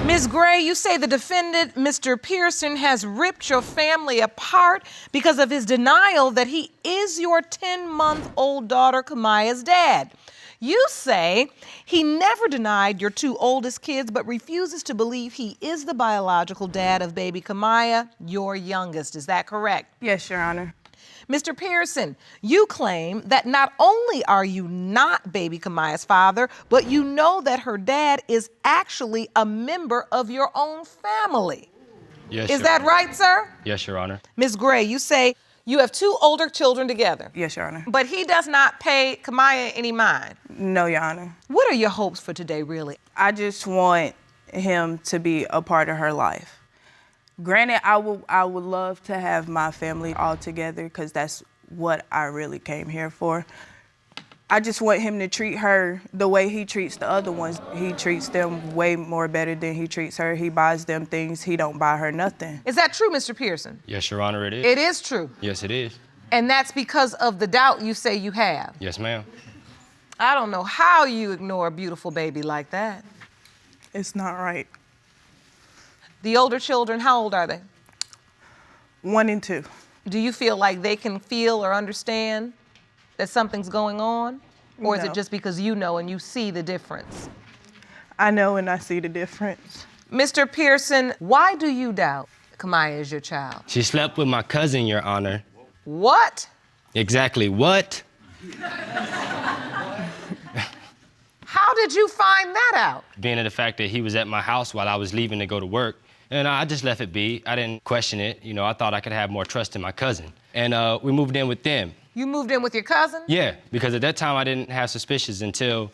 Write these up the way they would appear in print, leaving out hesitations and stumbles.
Ms. Gray, you say the defendant, Mr. Pierson, has ripped your family apart because of his denial that he is your 10-month-old daughter, Kamaya's dad. You say he never denied your two oldest kids, but refuses to believe he is the biological dad of baby Kamaya, your youngest. Is that correct? Yes, Your Honor. Mr. Pierson, you claim that not only are you not baby Kamaya's father, but you know that her dad is actually a member of your own family. Yes, Is Your that Honor. right, sir? Yes, Your Honor. Ms. Gray, you say you have two older children together. Yes, Your Honor. But he does not pay Kamaya any mind. No, Your Honor. What are your hopes for today, really? I just want him to be a part of her life. Granted, I would love to have my family all together because that's what I really came here for. I just want him to treat her the way he treats the other ones. He treats them way more better than he treats her. He buys them things. He don't buy her nothing. Is that true, Mr. Pierson? Yes, Your Honor, it is. It is true. Yes, it is. And that's because of the doubt you say you have. Yes, ma'am. I don't know how you ignore a beautiful baby like that. It's not right. The older children, how old are they? 1 and 2. Do you feel like they can feel or understand that something's going on? Or is it No. just because you know and you see the difference? I know and I see the difference. Mr. Pierson, why do you doubt Kamaya is your child? She slept with my cousin, Your Honor. What? Exactly what? How did you find that out? Being of the fact that he was at my house while I was leaving to go to work, and I just left it be. I didn't question it. You know, I thought I could have more trust in my cousin. And we moved in with them. You moved in with your cousin? Yeah, because at that time I didn't have suspicions until,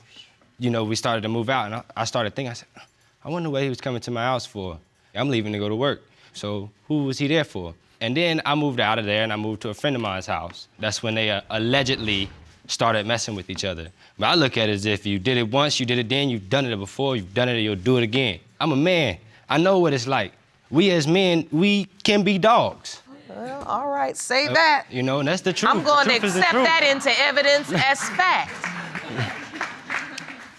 you know, we started to move out. And I started thinking, I said, I wonder what he was coming to my house for. I'm leaving to go to work. So who was he there for? And then I moved out of there and I moved to a friend of mine's house. That's when they allegedly started messing with each other. But I look at it as if you did it once, you did it then, you've done it before, you've done it, you'll do it again. I'm a man. I know what it's like. We as men, we can be dogs. Well, all right, say that. You know, and that's the truth. I'm going to The truth is the accept truth. that into evidence as fact.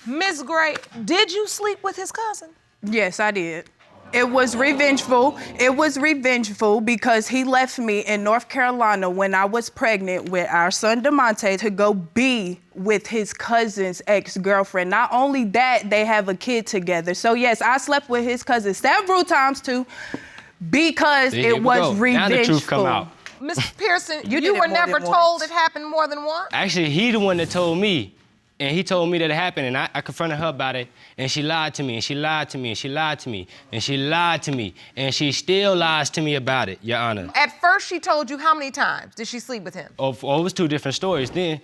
Ms. Gray, did you sleep with his cousin? Yes, I did. It was revengeful. It was revengeful because he left me in North Carolina when I was pregnant with our son DeMonte to go be with his cousin's ex-girlfriend. Not only that, they have a kid together. So yes, I slept with his cousin several times too because Here it we was go. revengeful. Now the truth come out. Mr. Pierson, You you did it were more never than told once. it happened more than once? Actually, he the one that told me. And he told me that it happened, and I confronted her about it, and she lied to me, and she lied to me, and she lied to me, and she lied to me, and she still lies to me about it, Your Honor. At first, she told you how many times did she sleep with him? Oh, it was two different stories then.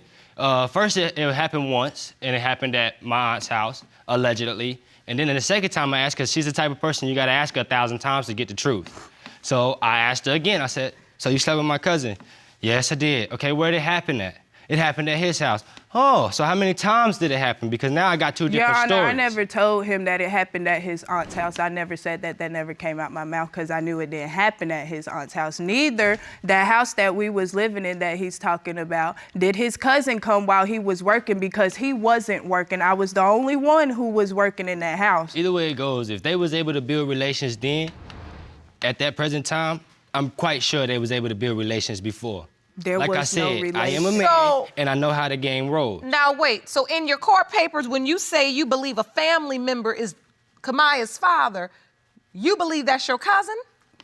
First, it happened once, and it happened at my aunt's house, allegedly. And then the second time I asked, because she's the type of person you gotta ask her 1,000 times to get the truth. So I asked her again, I said, so you slept with my cousin? Yes, I did. Okay, where did it happen at? It happened at his house. Oh, so how many times did it happen? Because now I got two different Your Honor, stories. I never told him that it happened at his aunt's house. I never said that. That never came out my mouth because I knew it didn't happen at his aunt's house. Neither that house that we was living in that he's talking about did his cousin come while he was working because he wasn't working. I was the only one who was working in that house. Either way it goes, if they was able to build relations then, at that present time, I'm quite sure they was able to build relations before. There like was I said, no I am a man, So- and I know how the game rolls. Now, wait, so in your court papers, when you say you believe a family member is Kamaya's father, you believe that's your cousin?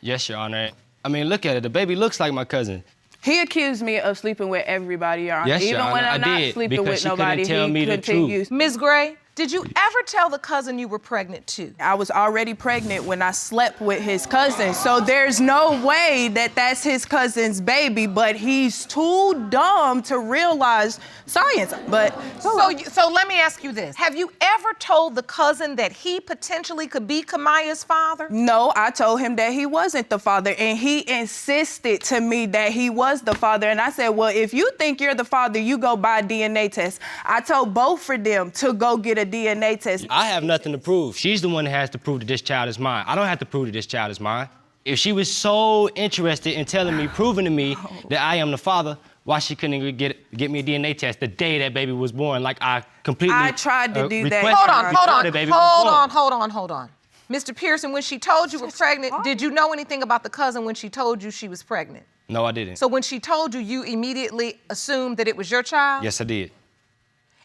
Yes, Your Honor. I mean, look at it. The baby looks like my cousin. He accused me of sleeping with everybody, Your Honor. Yes, Your Even when Honor, I'm I not did, sleeping because with she couldn't nobody, tell me he the truth. continues. Ms. Gray, did you ever tell the cousin you were pregnant too? I was already pregnant when I slept with his cousin, so there's no way that that's his cousin's baby, but he's too dumb to realize science. But So let me ask you this. Have you ever told the cousin that he potentially could be Kamaya's father? no, I told him that he wasn't the father, and he insisted to me that he was the father. And I said, well, if you think you're the father, you go buy a DNA test. I told both of them to go get a DNA test. I have nothing to prove. She's the one that has to prove that this child is mine. I don't have to prove that this child is mine. If she was so interested in telling me, proving to me that I am the father, why she couldn't even get me a DNA test the day that baby was born? Like I completely I tried to do that. requested Hold on, before hold on, the baby was born. hold on. Mr. Pierson, when she told you were pregnant, did you know anything about the cousin when she told you she was pregnant? No, I didn't. So when she told you, you immediately assumed that it was your child? Yes, I did.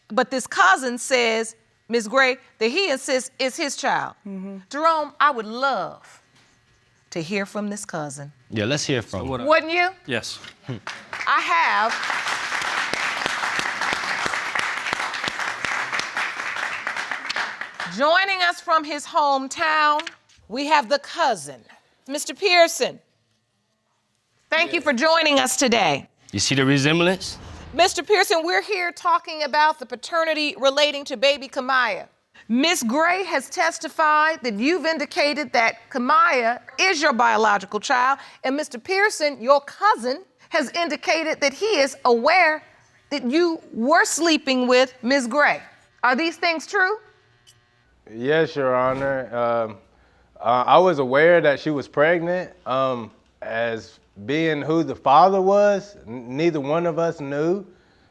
But this cousin says, Ms. Gray, that he insists it's his child. Jerome, I would love to hear from this cousin. Yeah, let's hear from him. Wouldn't you? Yes. I have. Joining us from his hometown, we have the cousin, Mr. Pierson. Thank you for joining us today. You see the resemblance? Mr. Pierson, we're here talking about the paternity relating to baby Kamaya. Ms. Gray has testified that you've indicated that Kamaya is your biological child, and Mr. Pierson, your cousin, has indicated that he is aware that you were sleeping with Ms. Gray. Are these things true? Yes, Your Honor. I was aware that she was pregnant. As being who the father was, neither one of us knew,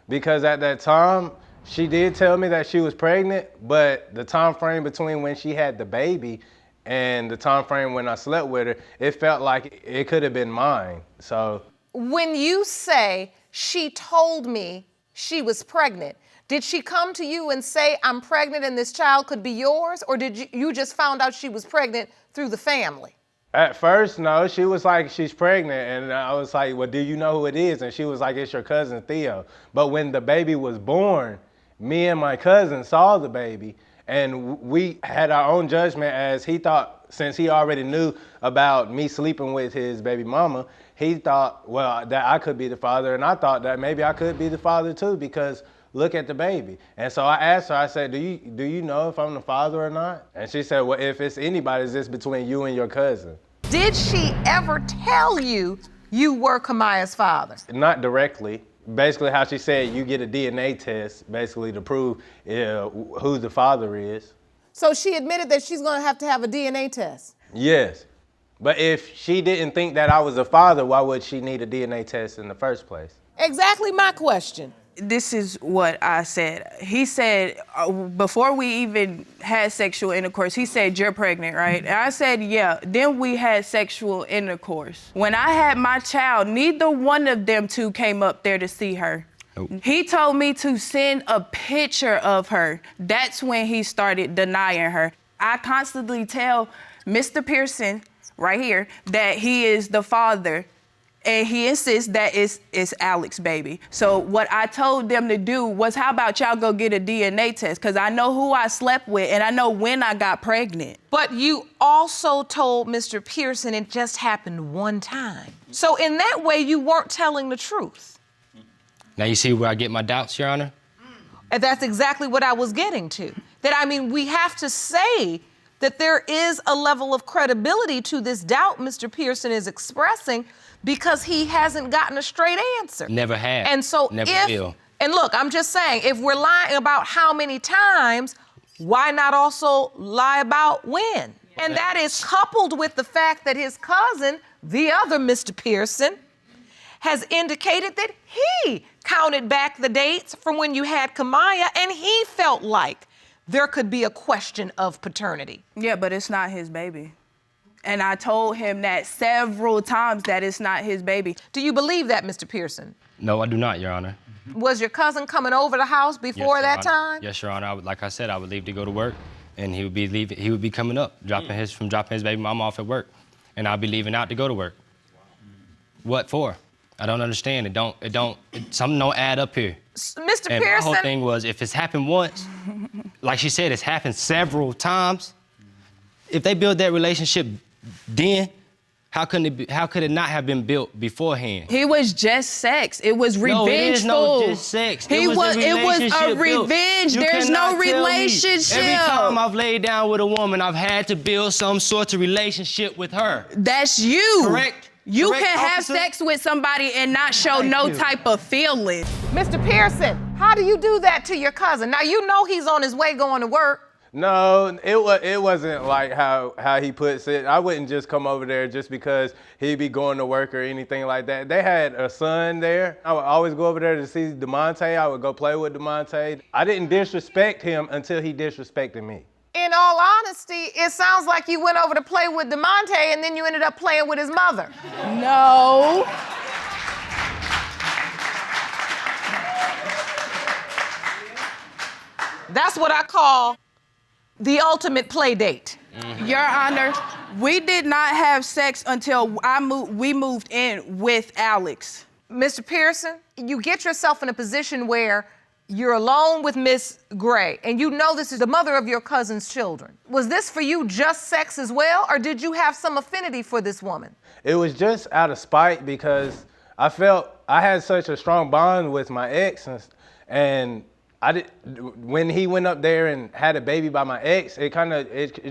because at that time, she did tell me that she was pregnant, but the time frame between when she had the baby and the time frame when I slept with her, it felt like it could have been mine. So When you say she told me she was pregnant, did she come to you and say, I'm pregnant and this child could be yours? Or did you just found out she was pregnant through the family? at first, no, she was like, she's pregnant. And I was like, well, do you know who it is? And she was like, it's your cousin Theo. But when the baby was born, me and my cousin saw the baby, and we had our own judgment, as he thought, since he already knew about me sleeping with his baby mama, he thought, well, that I could be the father, and I thought that maybe I could be the father too, because look at the baby. And so I asked her, I said, do you know if I'm the father or not? And she said, well, if it's anybody's, it's between you and your cousin. Did she ever tell you you were Kamaya's father? Not directly. Basically how she said, you get a DNA test, basically to prove who the father is. So she admitted that she's gonna have to have a DNA test. Yes. But if she didn't think that I was a father, why would she need a DNA test in the first place? Exactly my question. This is what I said. He said, before we even had sexual intercourse, he said, you're pregnant, right? And I said, yeah. Then we had sexual intercourse. When I had my child, neither one of them two came up there to see her. Nope. He told me to send a picture of her. That's when he started denying her. I constantly tell Mr. Pierson, right here, that he is the father. And he insists that it's Alex's baby. So what I told them to do was, how about y'all go get a DNA test? Because I know who I slept with and I know when I got pregnant. But you also told Mr. Pierson it just happened one time. So in that way, you weren't telling the truth. Now you see where I get my doubts, Your Honor? And that's exactly what I was getting to. That, I mean, we have to say that there is a level of credibility to this doubt Mr. Pierson is expressing, because he hasn't gotten a straight answer. Never have. And so Never will. And look, I'm just saying, if we're lying about how many times, why not also lie about when? And that is coupled with the fact that his cousin, the other Mr. Pierson, has indicated that he counted back the dates from when you had Kamaya, and he felt like there could be a question of paternity. Yeah, but it's not his baby. And I told him that several times, that it's not his baby. Do you believe that, Mr. Pierson? No, I do not, Your Honor. Was your cousin coming over the house before Your that Honor. time? Yes, Your Honor. Like I said, I would leave to go to work, and he would be leaving. He would be coming up, dropping his baby mama off at work, and I'll be leaving out to go to work. What for? I don't understand. Something don't add up here. Mr. And Pierson. my whole thing was, if it's happened once, like she said, it's happened several times. If they build that relationship then, how could it not have been built beforehand? He was just sex. It was revengeful. No, it is no just sex. It was a revenge. There's no relationship. Every time I've laid down with a woman, I've had to build some sort of relationship with her. That's you. Correct? You Correct, can have officer? sex with somebody and not show no type of feeling. Mr. Pierson, how do you do that to your cousin? Now, you know he's on his way going to work. No, it wasn't like how he puts it. I wouldn't just come over there just because he'd be going to work or anything like that. They had a son there. I would always go over there to see DeMonte. I would go play with DeMonte. I didn't disrespect him until he disrespected me. In all honesty, it sounds like you went over to play with DeMonte and then you ended up playing with his mother. No. That's what I call the ultimate play date. Your Honor, we did not have sex until we moved in with Alex. Mr. Pierson, you get yourself in a position where you're alone with Miss Gray, and you know this is the mother of your cousin's children. Was this for you just sex as well, or did you have some affinity for this woman? It was just out of spite because I felt I had such a strong bond with my ex, and when he went up there and had a baby by my ex, it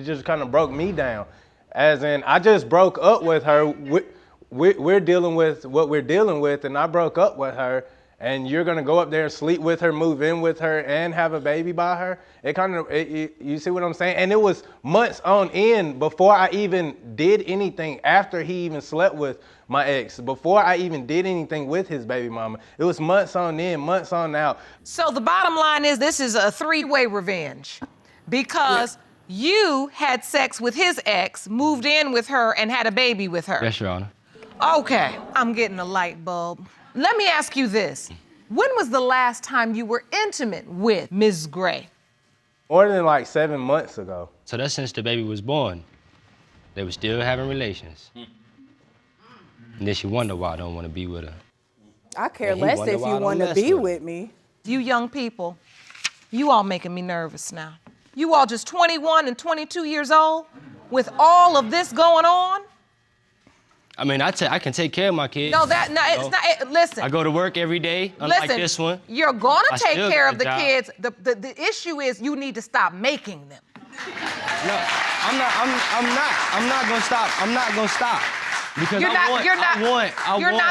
just kind of broke me down. As in, I just broke up with her. We're dealing with what we're dealing with, and I broke up with her. And you're gonna go up there, sleep with her, move in with her, and have a baby by her? You see what I'm saying? And it was months on end before I even did anything, after he even slept with my ex, before I even did anything with his baby mama. It was months on end, months on out. So the bottom line is this is a three-way revenge because you had sex with his ex, moved in with her, and had a baby with her. Yes, Your Honor. Okay, I'm getting a light bulb. Let me ask you this. When was the last time you were intimate with Ms. Gray? More than like 7 months ago. So that's since the baby was born. They were still having relations. And then she wonder why I don't want to be with her. I care And he less wonder if why I you don't want to mess be with her. with me. You young people, you all making me nervous now. You all just 21 and 22 years old with all of this going on? I mean, I can take care of my kids. It's not. Listen. I go to work every day, unlike Listen, this one. You're gonna I take still care got of the a job. kids. The issue is you need to stop making them. No, I'm not gonna stop. I'm not gonna stop. Because You're not want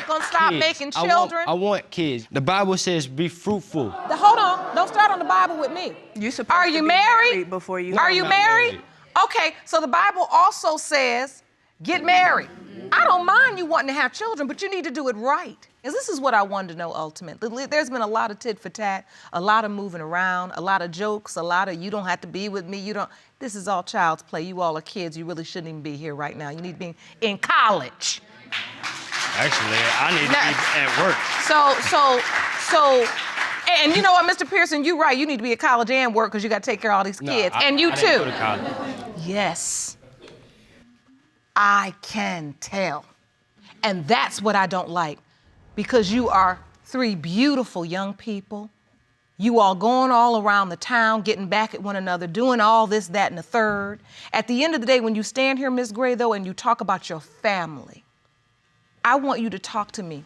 gonna stop kids. making children? I want kids. The Bible says be fruitful. Hold on. Don't start on the Bible with me. You supposed Are to you be married? before you. Are you not married? married. Okay, so the Bible also says get married. I don't mind you wanting to have children, but you need to do it right. Because this is what I wanted to know ultimately. There's been a lot of tit for tat, a lot of moving around, a lot of jokes, a lot of you don't have to be with me, This is all child's play. You all are kids. You really shouldn't even be here right now. You need to be in college. Actually, I need to be at work. And you know what, Mr. Pierson, you're right. You need to be at college and work because you got to take care of all these kids. And you I too. didn't go to college. Yes. I can tell. And that's what I don't like, because you are three beautiful young people. You all going all around the town, getting back at one another, doing all this, that, and the third. At the end of the day, when you stand here, Ms. Gray, though, and you talk about your family, I want you to talk to me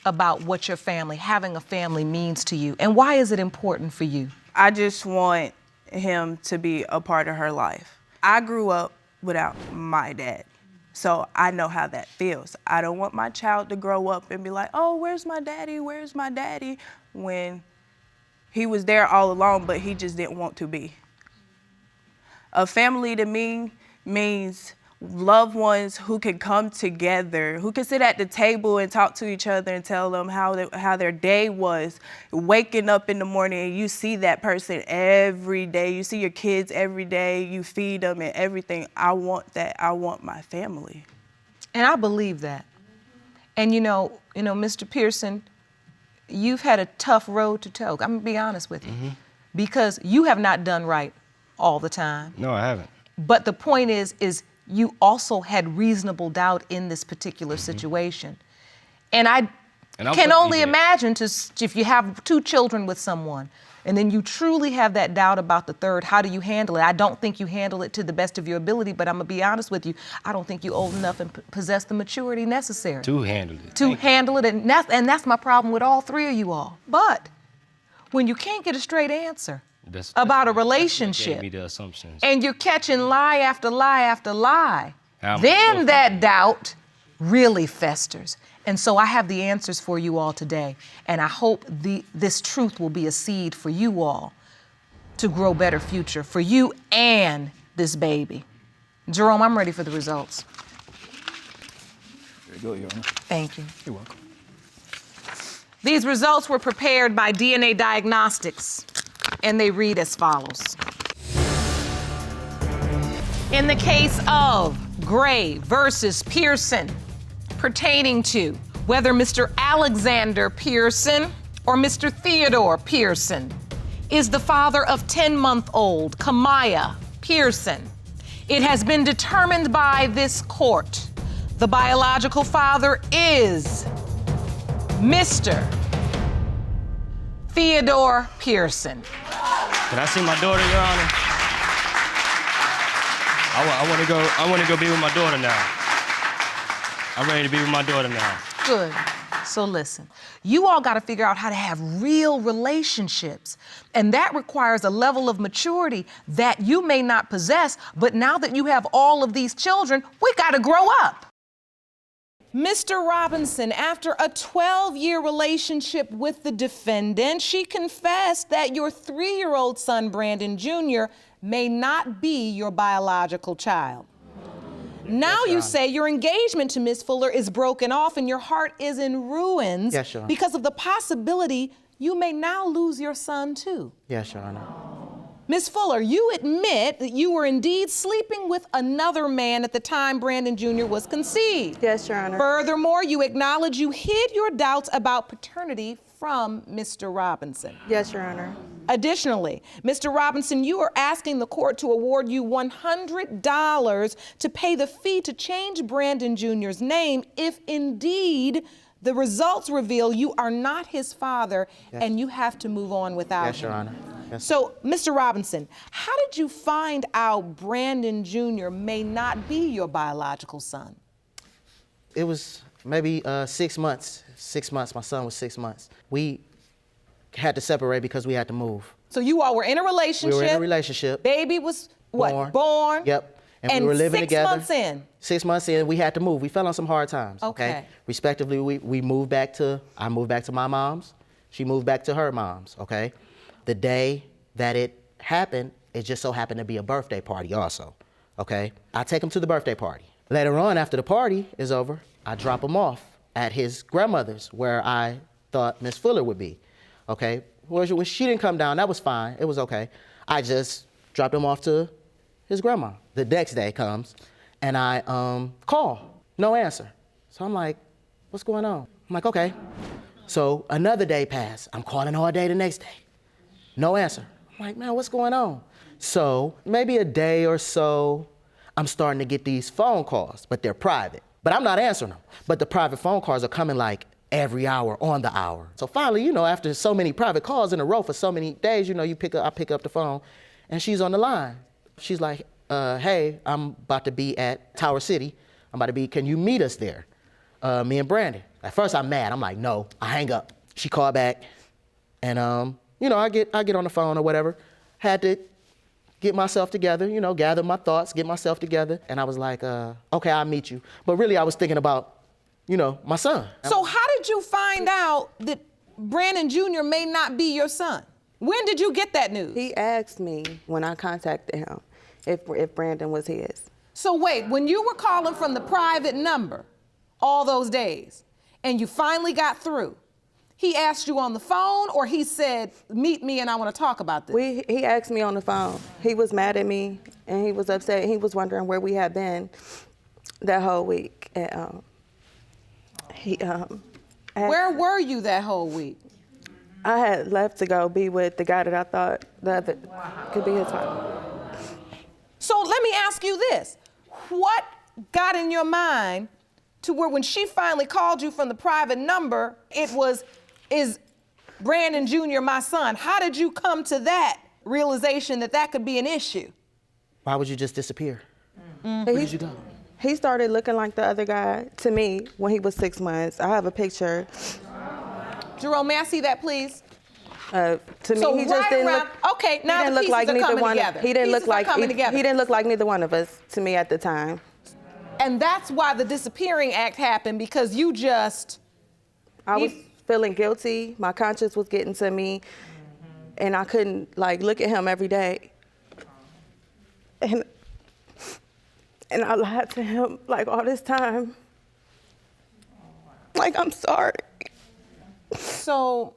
about what your family, having a family, means to you. And why is it important for you? I just want him to be a part of her life. I grew up without my dad, so I know how that feels. I don't want my child to grow up and be like, oh, where's my daddy? Where's my daddy? When he was there all along, but he just didn't want to be. A family to me means loved ones who can come together, who can sit at the table and talk to each other and tell them how their day was. Waking up in the morning and you see that person every day. You see your kids every day. You feed them and everything. I want that. I want my family. And I believe that. And you know, Mr. Pierson, you've had a tough road to toe. I'm gonna be honest with you, because you have not done right all the time. No, I haven't. But the point is you also had reasonable doubt in this particular situation. And I can only imagine if you have two children with someone and then you truly have that doubt about the third, how do you handle it? I don't think you handle it to the best of your ability, but I'm gonna be honest with you, I don't think you're old enough and possess the maturity necessary. To handle it. To handle it, and that's my problem with all three of you all. But when you can't get a straight answer about a relationship, Gave me the assumptions. and you're catching lie after lie after lie, How am I then supposed that doubt really festers. And so I have the answers for you all today. And I hope this truth will be a seed for you all to grow better future for you and this baby. Jerome, I'm ready for the results. Very good, Your Honor. Thank you. You're welcome. These results were prepared by DNA Diagnostics, and they read as follows. In the case of Gray versus Pierson, pertaining to whether Mr. Alexander Pierson or Mr. Theodore Pierson is the father of 10-month-old Kamaya Pierson, it has been determined by this court the biological father is Mr. Theodore Pierson. Can I see my daughter, Your Honor? I want to go be with my daughter now. I'm ready to be with my daughter now. Good. So listen, you all got to figure out how to have real relationships. And that requires a level of maturity that you may not possess, but now that you have all of these children, we got to grow up. Mr. Robinson, after a 12-year relationship with the defendant, she confessed that your 3-year-old son, Brandon Jr., may not be your biological child. Now you say your engagement to Miss Fuller is broken off and your heart is in ruins because of the possibility you may now lose your son too. Yes, Your Honor. Miss Fuller, you admit that you were indeed sleeping with another man at the time Brandon Jr. was conceived. Yes, Your Honor. Furthermore, you acknowledge you hid your doubts about paternity from Mr. Robinson. Yes, Your Honor. Additionally, Mr. Robinson, you are asking the court to award you $100 to pay the fee to change Brandon Jr.'s name if indeed the results reveal you are not his father and you have to move on without him. Yes, Your Honor. Yes. So, Mr. Robinson, how did you find out Brandon Jr. may not be your biological son? It was maybe 6 months. 6 months. My son was 6 months. We had to separate because we had to move. So you all were in a relationship. We were in a relationship. Baby was what? Born. Yep. And we were living together. 6 months in. 6 months in, we had to move. We fell on some hard times. Okay. Respectively, we moved back to. I moved back to my mom's. She moved back to her mom's. Okay. The day that it happened, it just so happened to be a birthday party also. Okay. I take him to the birthday party. Later on, after the party is over, I drop him off at his grandmother's where I thought Miss Fuller would be. Okay. Well, she didn't come down. That was fine. It was okay. I just dropped him off to his grandma. The next day comes, and I call. No answer. So I'm like, what's going on? I'm like, okay. So another day passed. I'm calling all day the next day. No answer. I'm like, man, what's going on? So maybe a day or so, I'm starting to get these phone calls, but they're private. But I'm not answering them. But the private phone calls are coming like every hour, on the hour. So finally, after so many private calls in a row for so many days, I pick up the phone, and she's on the line. She's like, hey, I'm about to be at Tower City. Can you meet us there? Me and Brandon. At first I'm mad. I'm like, no. I hang up. She called back, and I get on the phone or whatever. Had to get myself together, gather my thoughts, get myself together. And I was like, okay, I'll meet you. But really I was thinking about, my son. So how did you find out that Brandon Jr. may not be your son? When did you get that news? He asked me when I contacted him if Brandon was his. So wait, when you were calling from the private number all those days and you finally got through, he asked you on the phone or he said, meet me and I want to talk about this? He asked me on the phone. He was mad at me and he was upset. He was wondering where we had been that whole week. And, where were you that whole week? I had left to go be with the guy that I thought could be his father. So let me ask you this. What got in your mind to where when she finally called you from the private number, it was, is Brandon Jr. my son? How did you come to that realization that could be an issue? Why would you just disappear? Mm-hmm. Where did you go? He started looking like the other guy to me when he was 6 months. I have a picture. Jerome, may I see that, please? To me, he just didn't look. Okay, now the the pieces are coming together. He didn't look like he didn't look like neither one of us to me at the time. And that's why the disappearing act happened, because you just. I was feeling guilty. My conscience was getting to me, and I couldn't look at him every day. And I lied to him all this time. I'm sorry. So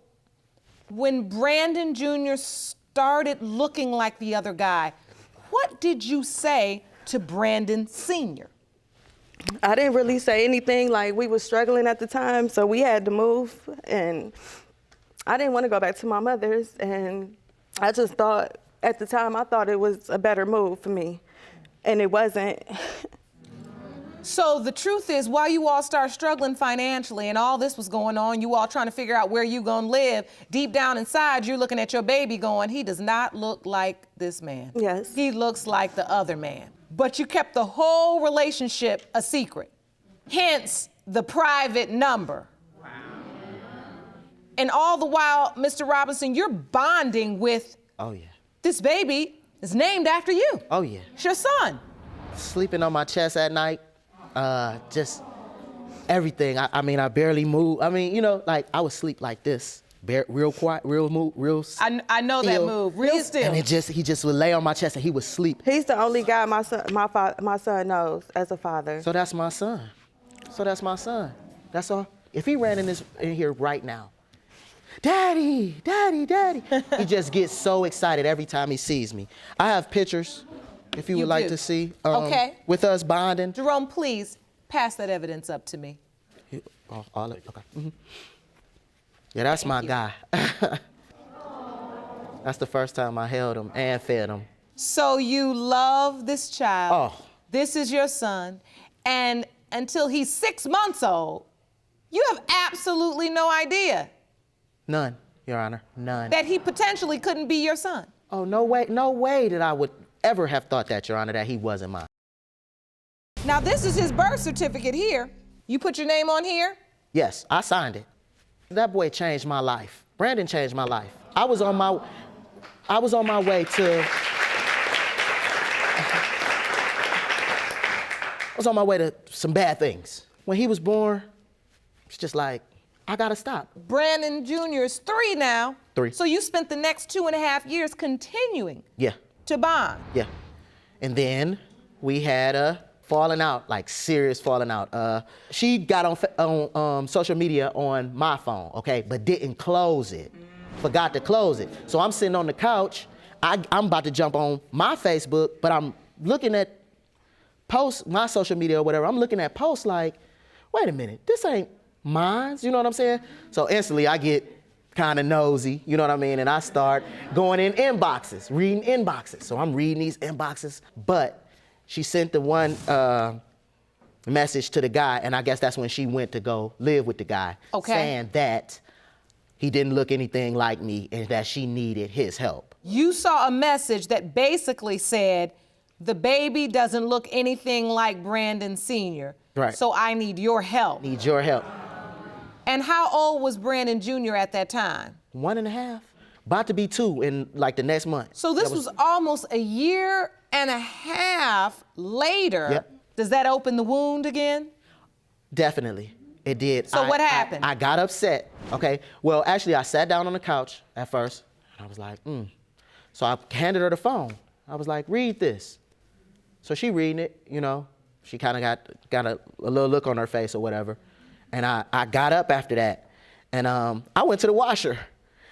when Brandon Jr. started looking like the other guy, what what did you say to Brandon Sr.? I didn't really say anything. Like, we was struggling at the time, so we had to move. And I didn't want to go back to my mother's. And I just thought, at the time, I thought it was a better move for me. And it wasn't. So the truth is, while you all start struggling financially and all this was going on, you all trying to figure out where you gonna live, deep down inside, you're looking at your baby going, he does not look like this man. Yes. He looks like the other man. But you kept the whole relationship a secret. Hence, the private number. Wow. And all the while, Mr. Robinson, you're bonding with this baby is named after you. Oh, yeah. It's your son. Sleeping on my chest at night, just everything. I mean, I barely move. I mean, you know, like I would sleep like this, real quiet, real move, real I know that still. move, real still. And he just would lay on my chest and he would sleep. He's the only guy my son knows as a father. So that's my son. That's all. If he ran in here right now, Daddy, Daddy, Daddy. He just gets so excited every time he sees me. I have pictures, if you would like to see, okay. with us bonding. Jerome, please pass that evidence up to me. Okay. Mm-hmm. Yeah, that's my guy. That's the first time I held him and fed him. So you love this child. Oh. This is your son. And until he's 6 months old, you have absolutely no idea None, Your Honor, none. that he potentially couldn't be your son. Oh, no way that I would ever have thought that, Your Honor, that he wasn't mine. Now, this is his birth certificate here. You put your name on here? Yes, I signed it. That boy changed my life. Brandon changed my life. I was on my way to some bad things. When he was born, it's just like, I gotta stop. Brandon Jr. is 3 now. 3. So you spent the next 2.5 years continuing to bond. Yeah. And then we had a falling out, like serious falling out. She got on social media on my phone, okay, but didn't close it. Forgot to close it. So I'm sitting on the couch. I'm about to jump on my Facebook, but I'm looking at posts, my social media or whatever. I'm looking at posts like, wait a minute, this ain't mine, you know what I'm saying? So instantly I get kind of nosy, you know what I mean? And I start going in inboxes, reading inboxes. So I'm reading these inboxes, but she sent the one message to the guy, and I guess that's when she went to go live with the guy, saying that he didn't look anything like me and that she needed his help. You saw a message that basically said, the baby doesn't look anything like Brandon Sr., right. So I need your help. Need your help. And how old was Brandon Jr. at that time? 1.5. About to be 2 in like the next month. So this was almost 1.5 years later. Yep. Does that open the wound again? Definitely, it did. So what happened? I got upset, okay? Well, actually, I sat down on the couch at first, and I was like, So I handed her the phone. I was like, read this. So she reading it, you know. She kind of got a little look on her face or whatever. And I got up after that, and I went to the washer,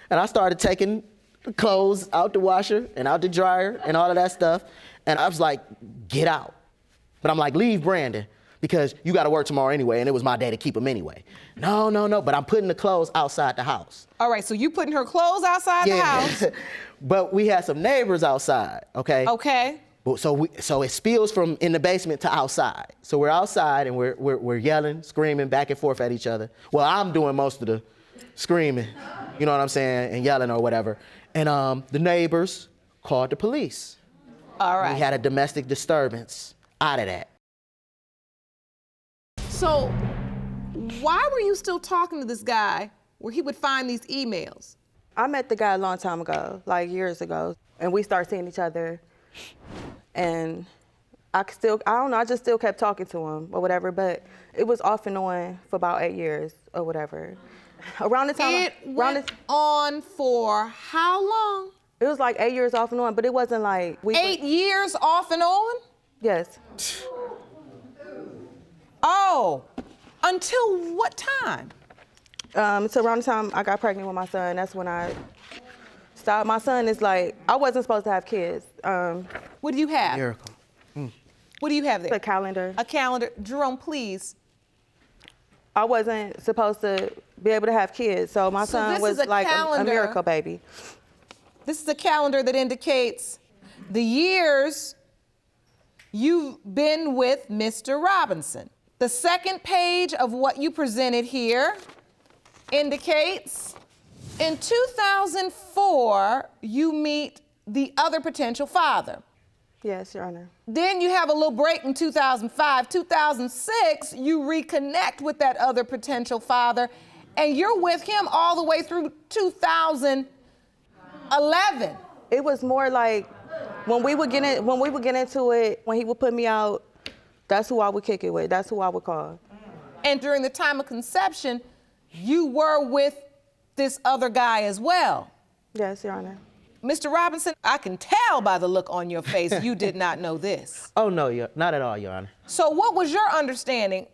and I started taking the clothes out the washer and out the dryer and all of that stuff. And I was like, get out. But I'm like, leave Brandon, because you got to work tomorrow anyway, and it was my day to keep him anyway. No, but I'm putting the clothes outside the house. All right, so you putting her clothes outside the house. But we had some neighbors outside, okay? Okay. So it spills from in the basement to outside. So we're outside and we're yelling, screaming back and forth at each other. Well, I'm doing most of the screaming, you know what I'm saying, and yelling or whatever. And the neighbors called the police. All right. We had a domestic disturbance out of that. So why were you still talking to this guy where he would find these emails? I met the guy a long time ago, like years ago, and we started seeing each other. And I don't know, I just still kept talking to him or whatever, but it was off and on for about 8 years or whatever. Around the time It went on for how long? It was like 8 years off and on, but it wasn't like 8 years off and on? Yes. Oh, until what time? So around the time I got pregnant with my son, that's when I stop. My son is like, I wasn't supposed to have kids. What do you have? Miracle. What do you have there? The calendar. A calendar. Jerome, please. I wasn't supposed to be able to have kids, so my So son this was is a like a calendar. miracle baby. This is a calendar that indicates the years you've been with Mr. Robinson. The second page of what you presented here indicates in 2004, you meet the other potential father. Yes, Your Honor. Then you have a little break in 2005. 2006, you reconnect with that other potential father, and you're with him all the way through 2011. It was more like when we would get into it, when he would put me out, that's who I would kick it with. That's who I would call. And during the time of conception, you were with this other guy as well. Yes, Your Honor. Mr. Robinson, I can tell by the look on your face you did not know this. Oh, no, not at all, Your Honor. So what was your understanding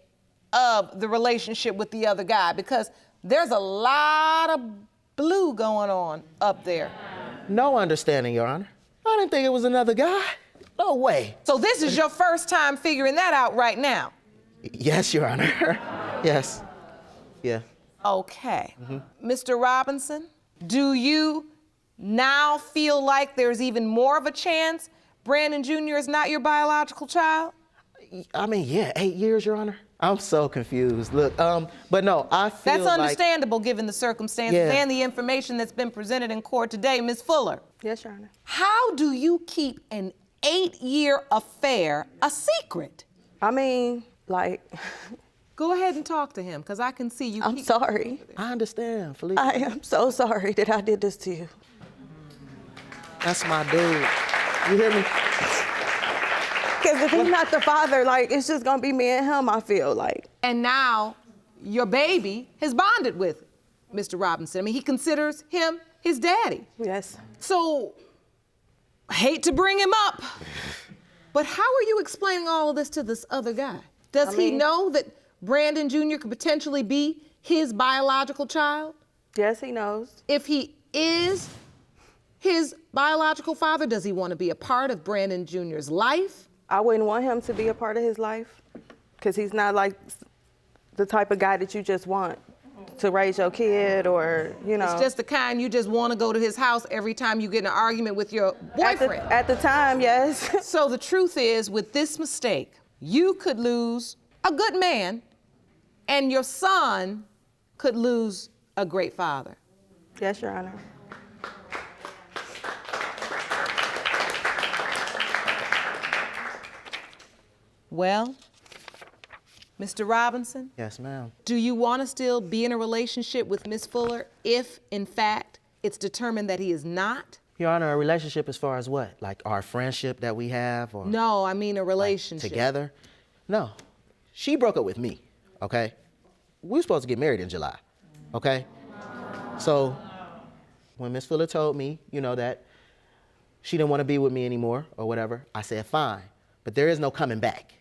of the relationship with the other guy? Because there's a lot of blue going on up there. No understanding, Your Honor. I didn't think it was another guy. No way. So this is your first time figuring that out right now? Yes, Your Honor. Yes. Yeah. Okay. Mr. Robinson, do you now feel like there's even more of a chance Brandon Jr. is not your biological child? I mean, yeah, 8 years, Your Honor. I'm so confused. Look, but no, I feel That's like... understandable given the circumstances Yeah. and the information that's been presented in court today. Ms. Fuller, Yes, Your Honor. how do you keep an 8-year affair a secret? I mean, like, Go ahead and talk to him, because I can see you I'm keep... sorry. I understand, Felicia. I am so sorry that I did this to you. That's my dude. You hear me? Because if he's not the father, like, it's just gonna be me and him, I feel like. And now your baby has bonded with Mr. Robinson. I mean, he considers him his daddy. Yes. So, I hate to bring him up, but how are you explaining all of this to this other guy? Does he know that Brandon Jr. could potentially be his biological child? Yes, he knows. If he is his biological father, does he want to be a part of Brandon Jr.'s life? I wouldn't want him to be a part of his life because he's not like the type of guy that you just want to raise your kid or, you know. It's just the kind you just want to go to his house every time you get in an argument with your boyfriend. At the time, yes. So the truth is, with this mistake, you could lose a good man and your son could lose a great father. Yes, Your Honor. Well, Mr. Robinson, Yes, ma'am. do you want to still be in a relationship with Miss Fuller if, in fact, it's determined that he is not? Your Honor, a relationship as far as what? Like our friendship that we have or No, I mean a relationship. together? No. She broke up with me, okay? We were supposed to get married in July, okay? So when Miss Fuller told me, you know, that she didn't want to be with me anymore or whatever, I said, fine, but there is no coming back.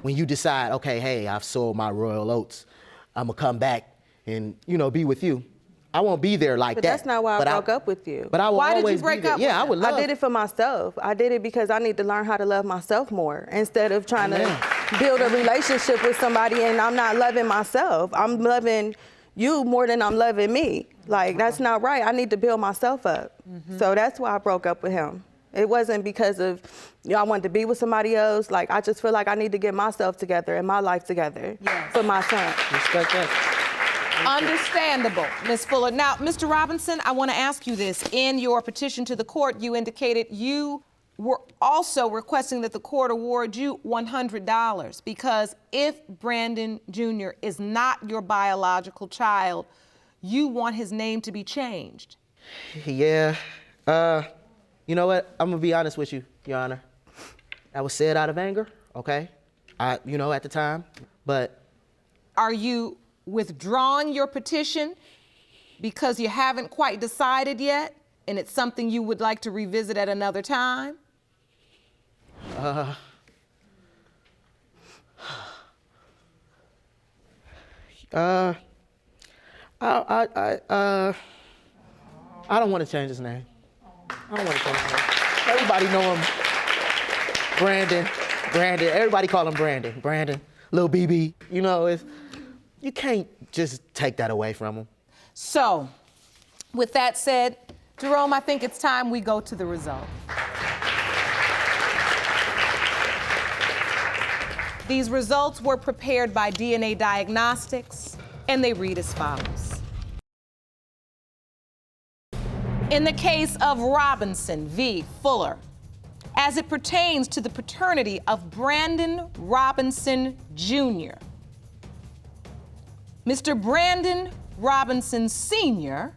When you decide, okay, hey, I've sold my royal oats, I'm gonna come back and, you know, be with you. I won't be there like But that. that's not why I broke up with you. But I will Why did you always break be there. up Yeah, with I would love. I did it for myself. I did it because I need to learn how to love myself more instead of trying to build a relationship with somebody and I'm not loving myself. I'm loving you more than I'm loving me. Like, that's not right. I need to build myself up. So that's why I broke up with him. It wasn't because of, you know, I wanted to be with somebody else. Like, I just feel like I need to get myself together and my life together for my son. Respect that. Understandable, Ms. Fuller. Now, Mr. Robinson, I want to ask you this. In your petition to the court, you indicated you were also requesting that the court award you $100 because if Brandon Jr. is not your biological child, you want his name to be changed. Yeah. You know what? I'm gonna be honest with you, Your Honor. I was said out of anger, okay? You know, at the time, but. Are you withdrawing your petition because you haven't quite decided yet and it's something you would like to revisit at another time? I don't want to change his name. I don't want to call him. Everybody know him. Brandon. Everybody call him Brandon. Brandon, Lil BB. You know, you can't just take that away from him. So, with that said, Jerome, I think it's time we go to the result. These results were prepared by DNA Diagnostics, and they read as follows. In the case of Robinson v. Fuller, as it pertains to the paternity of Brandon Robinson Jr., Mr. Brandon Robinson Sr.,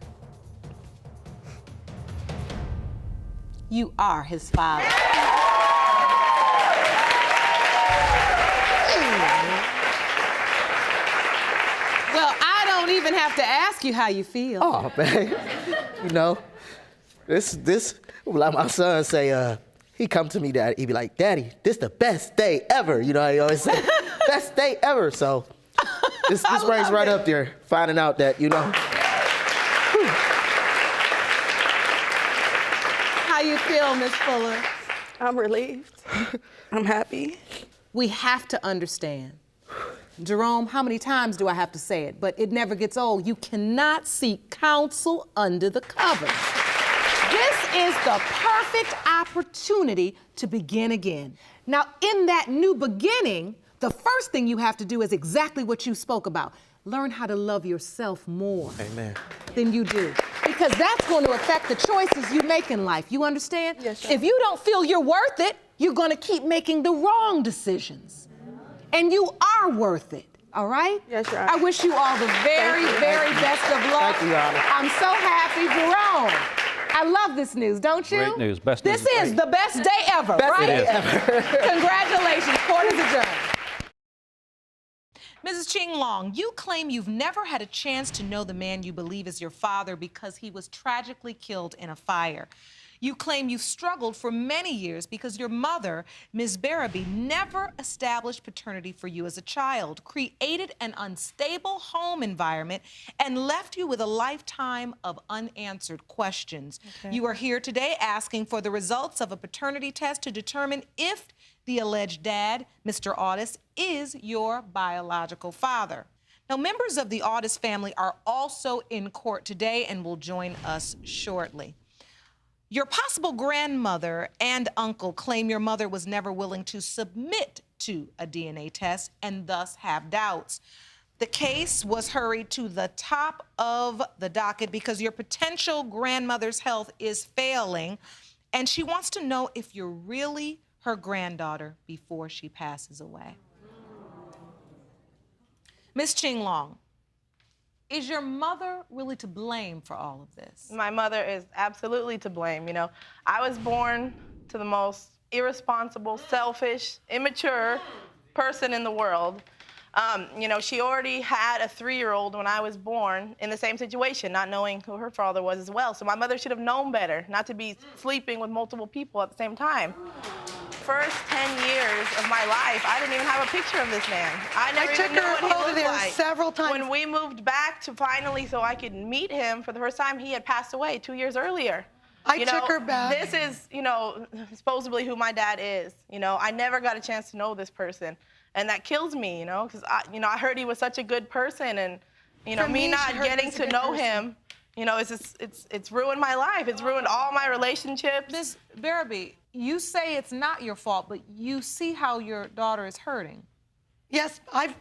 you are his father. Well, I don't even have to ask you how you feel. Oh, man. You know, this, like my son say, he come to me, Daddy, he be like, Daddy, this the best day ever. You know, he always say, best day ever. So this ranks right up there, finding out that, you know. How you feel, Miss Fuller? I'm relieved. I'm happy. We have to understand. Jerome, how many times do I have to say it? But it never gets old. You cannot seek counsel under the covers. This is the perfect opportunity to begin again. Now, in that new beginning, the first thing you have to do is exactly what you spoke about. Learn how to love yourself more than you do. Because that's going to affect the choices you make in life. You understand? Yes, sir. If you don't feel you're worth it, you're going to keep making the wrong decisions. And you are worth it, all right? Yes, Your I Honor. wish you all the very, very best of luck. Thank you, Your Honor. I'm so happy, Jerome. I love this news, don't you? Great news. Best This news. is the best day ever, Best right? day ever. Congratulations. Court is adjourned. Mrs. ChingLong, you claim you've never had a chance to know the man you believe is your father because he was tragically killed in a fire. You claim you've struggled for many years because your mother, Ms. Barabee, never established paternity for you as a child, created an unstable home environment, and left you with a lifetime of unanswered questions. Okay. You are here today asking for the results of a paternity test to determine if the alleged dad, Mr. Audiss, is your biological father. Now, members of the Audiss family are also in court today and will join us shortly. Your possible grandmother and uncle claim your mother was never willing to submit to a DNA test and thus have doubts. The case was hurried to the top of the docket because your potential grandmother's health is failing, and she wants to know if you're really her granddaughter before she passes away. Miss ChingLong, is your mother really to blame for all of this? My mother is absolutely to blame. You know, I was born to the most irresponsible, selfish, immature person in the world. You know, she already had a 3-year-old when I was born in the same situation, not knowing who her father was as well. So my mother should have known better, not to be sleeping with multiple people at the same time. First 10 years of my life, I didn't even have a picture of this man. I never even knew what he looked like. Several times. When we moved back to finally so I could meet him for the first time, he had passed away 2 years earlier. I took her back. This is, you know, supposedly who my dad is. You know, I never got a chance to know this person. And that kills me, you know, because I heard he was such a good person, and, you know, me not getting to know him, you know, it's ruined my life. It's ruined all my relationships. Ms. Barabee, you say it's not your fault, but you see how your daughter is hurting. Yes, I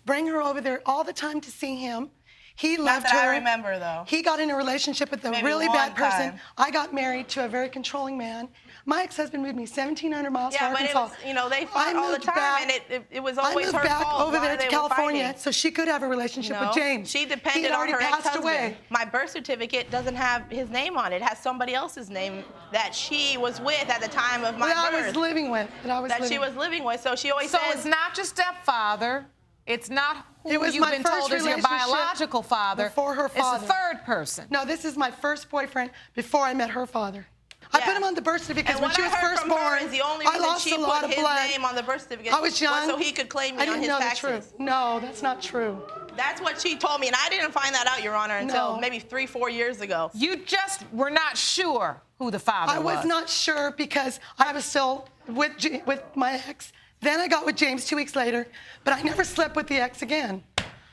bring her over there all the time to see him. He loved Not that her. I remember, though. He got in a relationship with a Maybe really one bad person. time. I got married to a very controlling man. My ex-husband moved me 1,700 miles to Yeah, but Arkansas. it was, you know, they fought all the time, and it was always her I moved back fault over why there they to were California fighting. so she could have a relationship with James. She He depended had on already her passed ex-husband. away. My birth certificate doesn't have his name on it. It has somebody else's name that she was with at the time of my That birth. I was living with. She was living with. So she always So says, it's not your stepfather. It's not who It was you've my been first told is your relationship biological father. before her father. It's a third person. No, this is my first boyfriend before I met her father. I put him on the birth certificate and when what she I was heard first from born. her is the only I reason lost she a lot put of his blood. name on the birth certificate I was young. so he could claim me I on didn't his know taxes. the truth. No, that's not true. That's what she told me, and I didn't find that out, Your Honor, until maybe 3-4 years ago. You just were not sure who the father was. I was not sure because I was still with my ex. Then I got with James 2 weeks later, but I never slept with the ex again.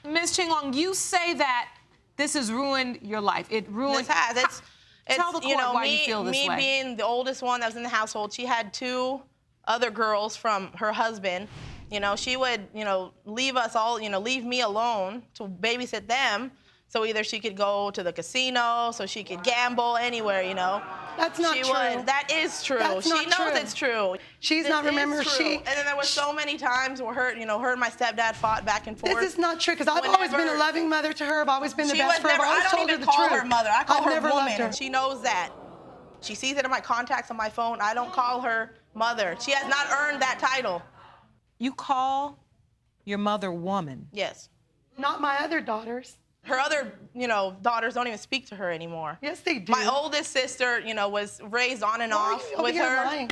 Ms. ChingLong, you say that this has ruined your life. It ruined. This has. Tell the court why you feel this way. Me being the oldest one that was in the household, she had 2 other girls from her husband. You know, she would, leave us all, leave me alone to babysit them. So either she could go to the casino, so she could gamble anywhere, That's not true. That is true. That's not she knows true. it's true. She's not remember she. And then there were so many times where her and my stepdad fought back and forth. This is not true because I've always been a loving mother to her. I've always been the best for her. I've always told her the truth. I don't even call her mother. I call her never woman, loved her. and she knows that. She sees it in my contacts on my phone. I don't call her mother. She has not earned that title. You call your mother woman. Yes. Not my other daughters. Her other, daughters don't even speak to her anymore. Yes, they do. My oldest sister, was raised on and off with her. Lying?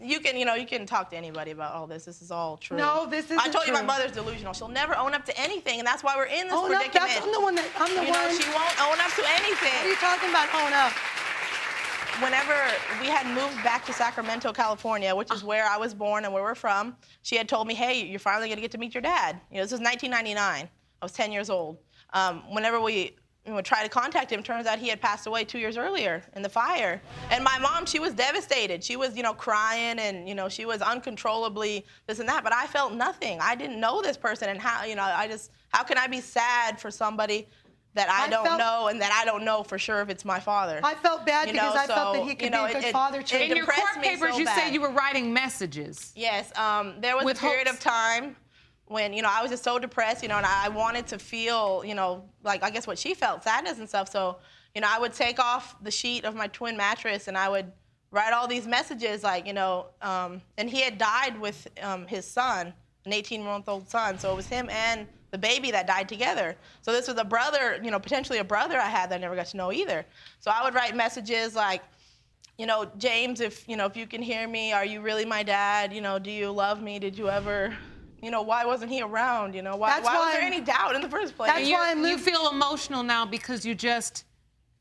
You can talk to anybody about all this. This is all true. No, this isn't I told you my true. mother's delusional. She'll never own up to anything, and that's why we're in this Own up? predicament. I'm the one. She won't own up to anything. What are you talking about, own up? Whenever we had moved back to Sacramento, California, which is where I was born and where we're from, she had told me, hey, you're finally going to get to meet your dad. This was 1999. I was 10 years old. Whenever we tried to contact him, turns out he had passed away 2 years earlier in the fire. And my mom, she was devastated. She was, crying and, she was uncontrollably this and that. But I felt nothing. I didn't know this person. And how, how can I be sad for somebody that I don't know and that I don't know for sure if it's my father? I felt bad because I felt that he could be a good father to In your court papers, you say you were writing messages. Yes. There was a period of time when, I was just so depressed, and I wanted to feel, like I guess what she felt, sadness and stuff. So, I would take off the sheet of my twin mattress and I would write all these messages like, and he had died with his son, an 18-month-old son. So it was him and the baby that died together. So this was a brother, potentially a brother I had that I never got to know either. So I would write messages like, James, if you can hear me, are you really my dad? Do you love me? Did you ever, why wasn't he around? Why was there any doubt in the first place? That's why you feel emotional now because you just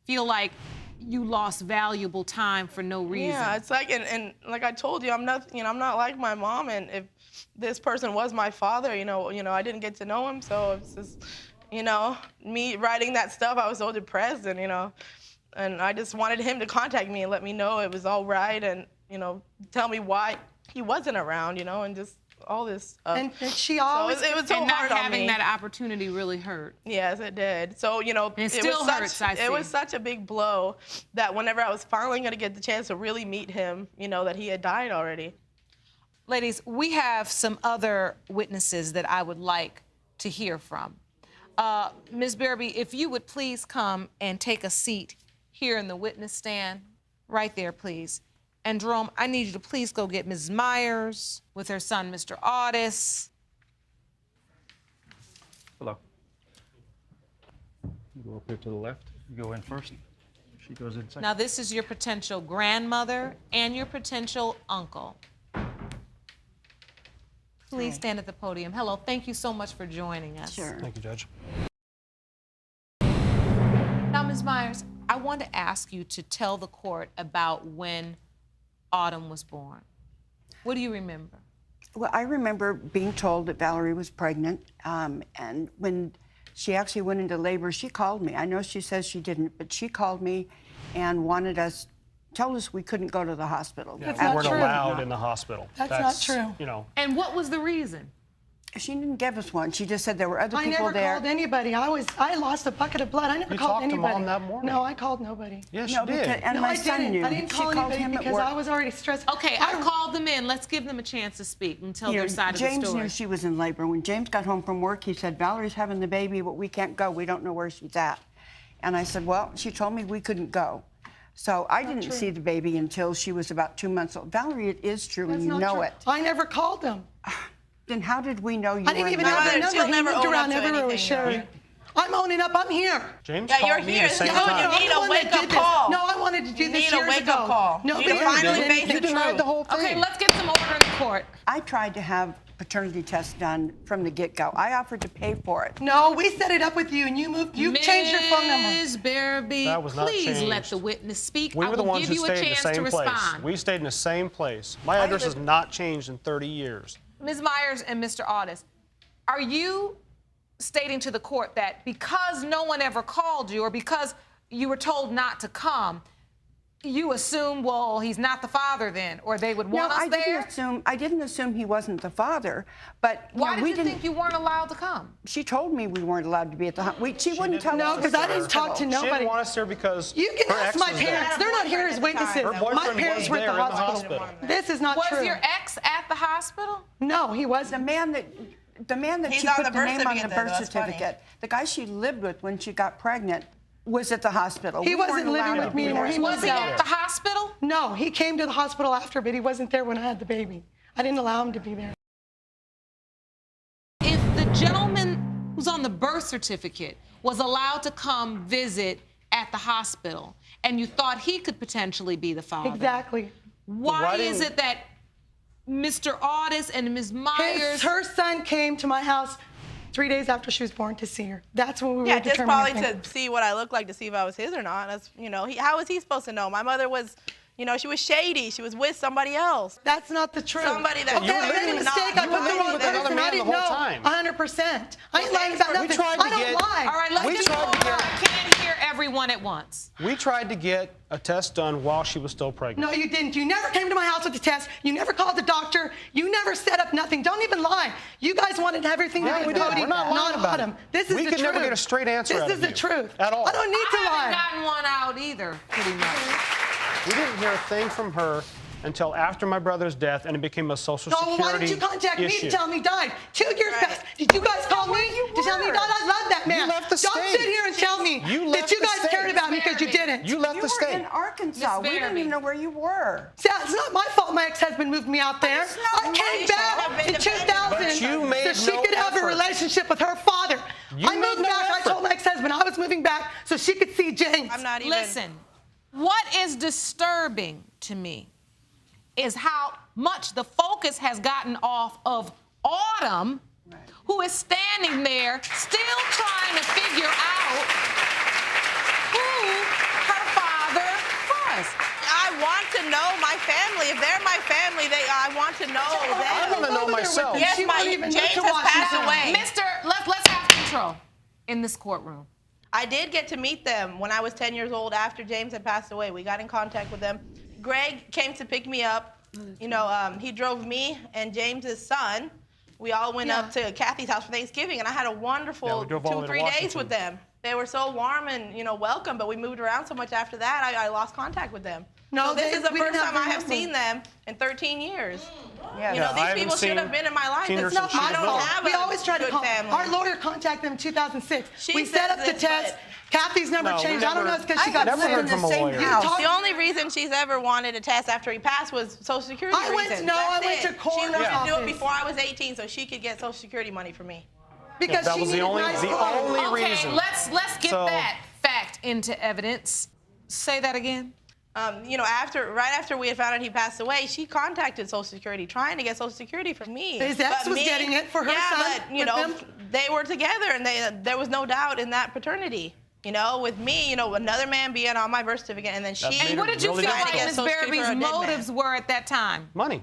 feel like you lost valuable time for no reason. Yeah, it's like, and like I told you, I'm not like my mom, and if this person was my father, I didn't get to know him, so it's just, me writing that stuff, I was so depressed, and and I just wanted him to contact me and let me know it was all right, and tell me why he wasn't around, and just all this. And she always. So it was so and hard not on having me. that opportunity really hurt. Yes, it did. So it still hurts. It was such a big blow that whenever I was finally going to get the chance to really meet him, that he had died already. Ladies, we have some other witnesses that I would like to hear from. Ms. Berby, if you would please come and take a seat here in the witness stand, right there, please. And Jerome, I need you to please go get Ms. Myers with her son, Mr. Audiss. Hello. You go up here to the left. You go in first. She goes in second. Now, this is your potential grandmother and your potential uncle. Please stand at the podium. Hello, thank you so much for joining us. Sure. Thank you, Judge. Now, Ms. Myers, I want to ask you to tell the court about when Autumn was born. What do you remember? Well, I remember being told that Valerie was pregnant, and when she actually went into labor, she called me. I know she says she didn't, but she called me and told us we couldn't go to the hospital. That's We not weren't true. allowed in the hospital. That's not true. And what was the reason? She didn't give us one. She just said there were other I people never there. called anybody. I lost a bucket of blood. I never You called talked to anybody. Mom that morning. No, I called nobody. Yes, No, you did. because- and No, my I son didn't. knew. I didn't She call called anybody him at because work. I was already stressed. Okay, I called them in. Let's give them a chance to speak and tell their side of the James story. knew she was in labor. When James got home from work, he said, Valerie's having the baby, but we can't go. We don't know where she's at. And I said, well, she told me we couldn't go. So I didn't see the baby until she was about 2 months old. Valerie, it is true, That's and you not know true. it. I never called them. Then how did we know you I didn't were even in have labor? their She'll number. He never moved own up around to everywhere with anything, Sherry. I'm owning up. I'm here. James Yeah, called you're me here. the same You time. need a I'm the one that wake-up did this. call. No, I wanted to do You this need a years wake-up ago. call. No, You need to finally face the You denied truth. the whole thing. Okay, let's get some order in the court. I tried to have paternity test done from the get-go. I offered to pay for it. No, we set it up with you, and you changed your phone number. Ms. Barabee, That was not please let changed. the witness speak. We I were the will ones give who you a stayed in the chance to same place. respond. We stayed in the same place. My address has not changed in 30 years. Ms. Myers and Mr. Audiss, are you stating to the court that because no one ever called you or because you were told not to come, you assume, well, he's not the father then, or they would want us there? I didn't assume he wasn't the father, but Why did you think you weren't allowed to come? She told me we weren't allowed to be at the She wouldn't tell us. No, because I didn't talk to She nobody. didn't want us there because You can her ask ex my was parents. there. They're not here as witnesses. Her My boyfriend parents was were at there the in the hospital. hospital. This is not true. Was your ex at the hospital? No, he wasn't. The man that He's she on put the the birth name on the certificate, birth though. That's funny. certificate, the guy she lived with when she got pregnant, was at the hospital. He We weren't wasn't living allowed with to me be anymore. there. He Was moved he out. at the hospital? No, he came to the hospital after, but he wasn't there when I had the baby. I didn't allow him to be there. If the gentleman who's on the birth certificate was allowed to come visit at the hospital and you thought he could potentially be the father, Exactly. why is it that Mr. Audiss and Ms. Myers... Her son came to my house 3 days after she was born to see her. That's when we were Yeah, just determining probably things. to see what I look like to see if I was his or not. That's, how was he supposed to know? My mother was, she was shady. She was with somebody else. That's not the truth. Somebody that Okay, I made a mistake. I put the wrong with another person. man I the didn't whole know. time. 100%. I ain't lying about nothing. tried to I don't get- lie. All right, let's We just tried to go over. get- I can't hear everyone at once. We tried to get a test done while she was still pregnant. No, you didn't. You never came to my house with the test. You never called the doctor. You never set up nothing. Don't even lie. You guys wanted everything Yeah, to we be did. Cody, We're not lying about Autumn. it. This is We the could truth. never get a straight answer This out is of the you. truth. At all. I don't need to I lie. haven't gotten one out either, pretty much. We didn't hear a thing from her until after my brother's death, and it became a Social No, Security why didn't you contact me issue. to tell me he died? 2 years passed. Did you guys call me to tell me he died? I love that man. You left the Don't state. sit here and tell me You that left you the guys state. cared about me because you didn't. You left You the were state. in Arkansas. Miss We didn't Barabee. even know where you were. See, it's not my fault my ex-husband moved me out there. it's not I came my back fault. in 2000 But you so made she no could have a effort. relationship with her father. You I made moved no back. effort. I told my ex-husband I was moving back so she could see James. I'm not even. Listen, what is disturbing to me is how much the focus has gotten off of Autumn, who is standing there still trying to figure out who her father was. I want to know my family. If they're my family, I want to know I them. want to know Over there with myself. them. Yes, She my won't even James look to has passed Washington. away. Let's have control in this courtroom. I did get to meet them when I was 10 years old after James had passed away. We got in contact with them. Greg came to pick me up. He drove me and James's son. We all went up to Kathy's house for Thanksgiving, and I had a wonderful we drove all the way to 2-3 days Washington. with them. They were so warm and welcome, but we moved around so much after that, I lost contact with them. No, so this is the we first didn't have time I their have number. seen them in 13 years. Yeah. You I know, these haven't people should seen- have been in my life. seen her It's since not she my was fault. little. I have We a always try to good call. family. Our lawyer contacted them in 2006. She We set up says the this, test. but- Kathy's number No, we changed. I don't know never- it's because she I got have never lived heard in from the a same lawyer. house. The only reason she's ever wanted a test after he passed was Social Security I went- reasons. no, That's I went it. to coroner's She wanted to do it office. before I was 18 so she could get Social Security money from me. because that she was the needed only- nice the clothes. only Okay, reason. let's get So- that fact into evidence. Say that again. Right after we had found out he passed away, she contacted Social Security trying to get Social Security from me. His ex But was getting it for her yeah, son but with them. they were together, and there was no doubt in that paternity. With me, another man being on my birth certificate, and then she. made And what did you really feel trying to like get Ms. Social Security for a Barabee's dead man. motives were at that time? Money.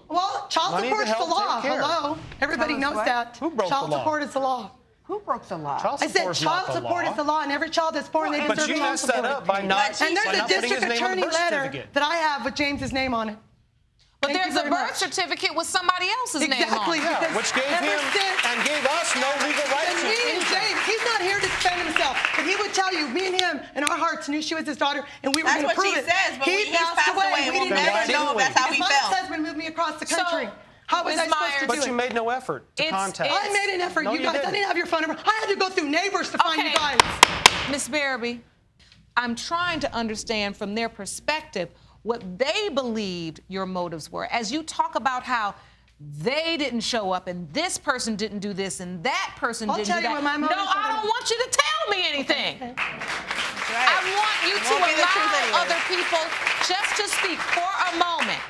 Well, child Money to support's the help law. take care. Hello, everybody Tell us knows what? that. Who broke child the law? support is the law. Who broke the law? Child I said support's not child the support law. is the law, and every child that's born, they But deserve you child messed that support. up by not, And by there's a not putting his district name on the attorney birth letter certificate. that I have with James's name on it. But Thank you there's a very birth much. certificate with somebody else's name on Exactly. it. Yeah, because which gave ever him since- and gave us no legal right And to me and anything. James, he's not here to defend himself, but he would tell you, me and him in our hearts knew she was his daughter, and we were That's going to what prove she it. says, but when he he's passed away, we we'll didn't never know know if that's how he because felt. my ex-husband moved me across the So, country. How was Ms. I supposed to Myers- do But it? you made no effort to It's- contact. I made an effort. No, you you guys, I didn't. didn't have your phone number. I had to go through neighbors to find you guys. Miss Barabee, I'm trying to understand from their perspective what they believed your motives were. As you talk about how they didn't show up and this person didn't do this and that person I'll didn't tell do you that. what my motives No, are. I don't want you to tell me anything. Right. I want you It to won't be the truth allow anyway. other people just to speak for a moment.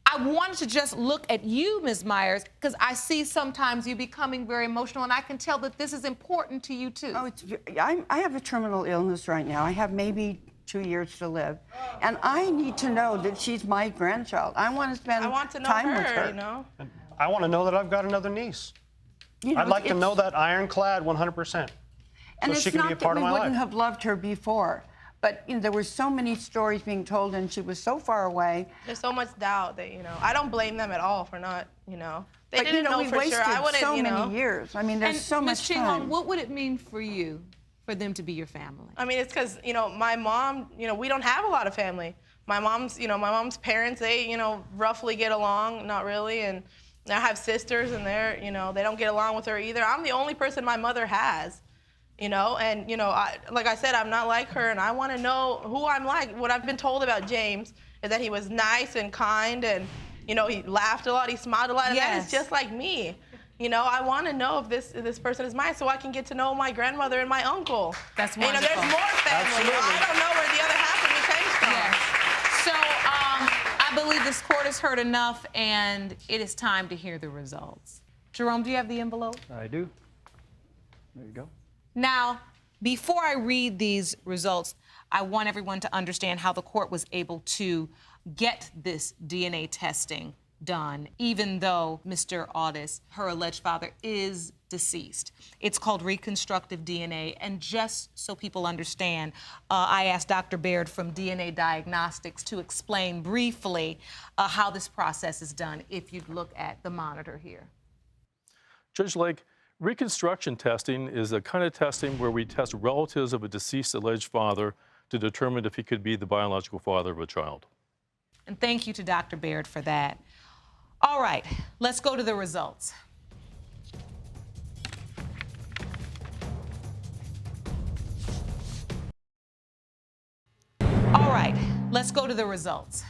I I wanted to just look at you, Ms. Myers, because I see sometimes you becoming very emotional, and I can tell that this is important to you, too. Oh, I have a terminal illness right now. I have maybe 2 years to live. And I need to know that she's my grandchild. I want to spend time with her. You know? And I want to know that I've got another niece. You know, I'd like to know that ironclad 100%. And so it's she can not be a part that of we my wouldn't life. have loved her before. But you know, there were so many stories being told, and she was so far away. There's so much doubt that, you know, I don't blame them at all for not, you know. They But didn't you know, know we for wasted sure. I wouldn't, so you know. many years. I mean, there's so much Ms. ChingLong, time. what would it mean for you for them to be your family? I mean, it's because, you know, my mom, you know, we don't have a lot of family. My mom's, you know, my mom's parents, they, you know, roughly get along, not really. And I have sisters, and they're, you know, they don't get along with her either. I'm the only person my mother has. You know, and, you know, like I said, I'm not like her, and I want to know who I'm like. What I've been told about James is that he was nice and kind, and, you know, he laughed a lot, he smiled a lot, and that is just like me. You know, I want to know if this person is mine so I can get to know my grandmother and my uncle. That's and, wonderful. you know, there's more family. You know, I don't know where the other half of me came from. Yes. So I believe this court has heard enough, and it is time to hear the results. Jerome, do you have the envelope? I do. There you go. Now, before I read these results, I want everyone to understand how the court was able to get this DNA testing done, even though Mr. Audiss, her alleged father, is deceased. It's called reconstructive DNA, and just so people understand, I asked Dr. Baird from DNA Diagnostics to explain briefly how this process is done, if you'd look at the monitor here. Judge Lake, reconstruction testing is a kind of testing where we test relatives of a deceased alleged father to determine if he could be the biological father of a child. And thank you to Dr. Baird for that. All right, let's go to the results. All right, let's go to the results.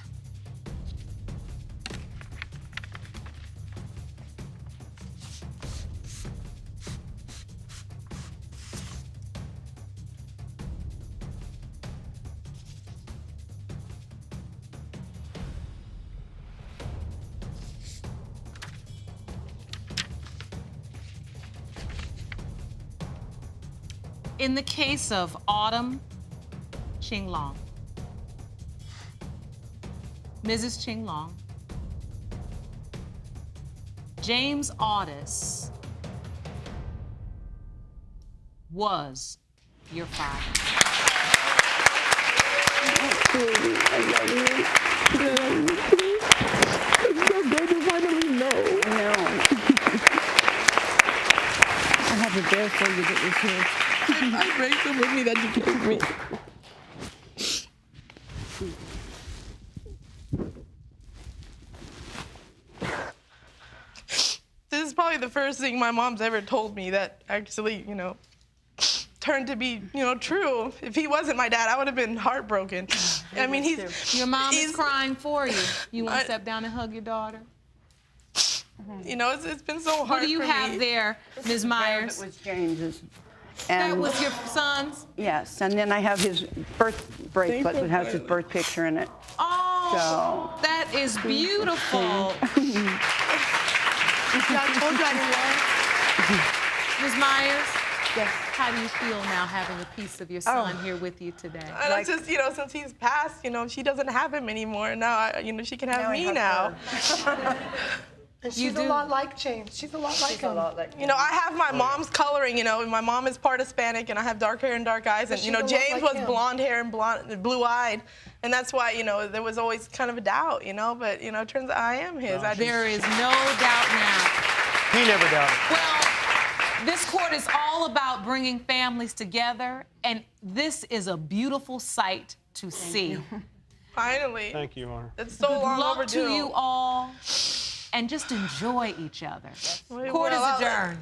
In the case of Autumn ChingLong, Mrs. ChingLong, James Audiss was your father. I love you. It's so good to finally know. I know. I have a bear for you that was here. I break them with me that you gave me. This is probably the first thing my mom's ever told me that actually, you know, turned to be, you know, true. If he wasn't my dad, I would have been heartbroken. I mean, Your mom is crying for you. You want to step down and hug your daughter? You know, it's been so hard. What do you for have me. there, Ms. Myers? That was James's. That was your son's? Yes, and then I have his birth bracelet that has his birth picture in it. Oh, that is beautiful. Ms. Myers? Yes. How do you feel now having a piece of your son here with you today? And it's just, you know, since he's passed, you know, she doesn't have him anymore. Now, you know, she can have me now. And she's a lot like James. She's a lot like him. You know, I have my mom's coloring, you know, and my mom is part Hispanic, and I have dark hair and dark eyes, and, you know, James was blonde hair and blue-eyed, and that's why, you know, there was always kind of a doubt, you know, but, you know, it turns out I am his. There is no doubt now. He never doubted. Well, this court is all about bringing families together, and this is a beautiful sight to see. Finally. Thank you, Your Honor. It's so long Luck overdue. to you all, and just enjoy each other. Court is adjourned.